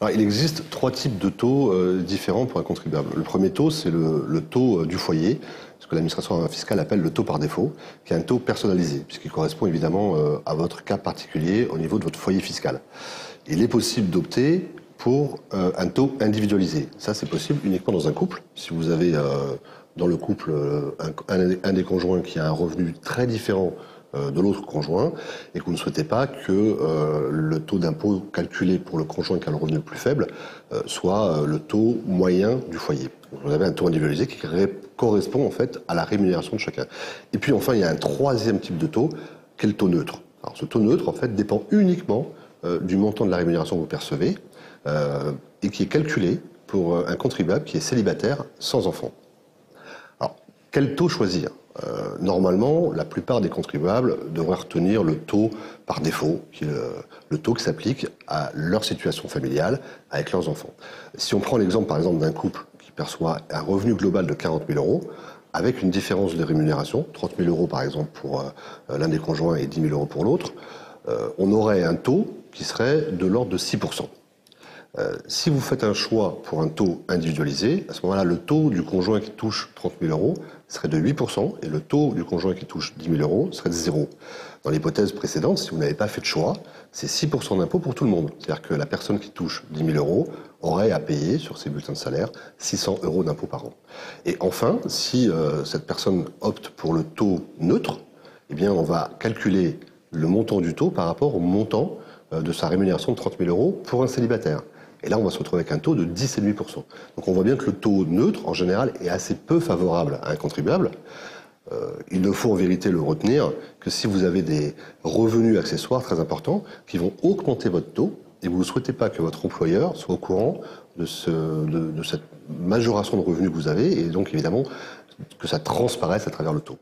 Alors, il existe trois types de taux différents pour un contribuable. Le premier taux, c'est le taux du foyer, ce que l'administration fiscale appelle le taux par défaut, qui est un taux personnalisé, puisqu'il correspond évidemment à votre cas particulier au niveau de votre foyer fiscal. Il est possible d'opter pour un taux individualisé. Ça, c'est possible uniquement dans un couple. Si vous avez dans le couple un des conjoints qui a un revenu très différent de l'autre conjoint et que vous ne souhaitez pas que le taux d'impôt calculé pour le conjoint qui a le revenu le plus faible soit le taux moyen du foyer. Vous avez un taux individualisé qui correspond en fait à la rémunération de chacun. Et puis enfin, il y a un troisième type de taux qui est le taux neutre. Alors ce taux neutre en fait dépend uniquement du montant de la rémunération que vous percevez et qui est calculé pour un contribuable qui est célibataire sans enfant. Alors, quel taux choisir ? Normalement, la plupart des contribuables devraient retenir le taux par défaut, qui est le taux qui s'applique à leur situation familiale avec leurs enfants. Si on prend l'exemple par exemple d'un couple qui perçoit un revenu global de 40 000 euros, avec une différence de rémunération, 30 000 euros par exemple pour l'un des conjoints et 10 000 euros pour l'autre, on aurait un taux qui serait de l'ordre de 6%. Si vous faites un choix pour un taux individualisé, à ce moment-là, le taux du conjoint qui touche 30 000 euros serait de 8% et le taux du conjoint qui touche 10 000 euros serait de 0. Dans l'hypothèse précédente, si vous n'avez pas fait de choix, c'est 6% d'impôt pour tout le monde. C'est-à-dire que la personne qui touche 10 000 euros aurait à payer sur ses bulletins de salaire 600 euros d'impôt par an. Et enfin, si cette personne opte pour le taux neutre, eh bien, on va calculer le montant du taux par rapport au montant de sa rémunération de 30 000 euros pour un célibataire. Et là, on va se retrouver avec un taux de 10,5%. Donc on voit bien que le taux neutre, en général, est assez peu favorable à un contribuable. Il ne faut en vérité le retenir que si vous avez des revenus accessoires très importants qui vont augmenter votre taux et vous ne souhaitez pas que votre employeur soit au courant de cette majoration de revenus que vous avez et donc évidemment que ça transparaisse à travers le taux.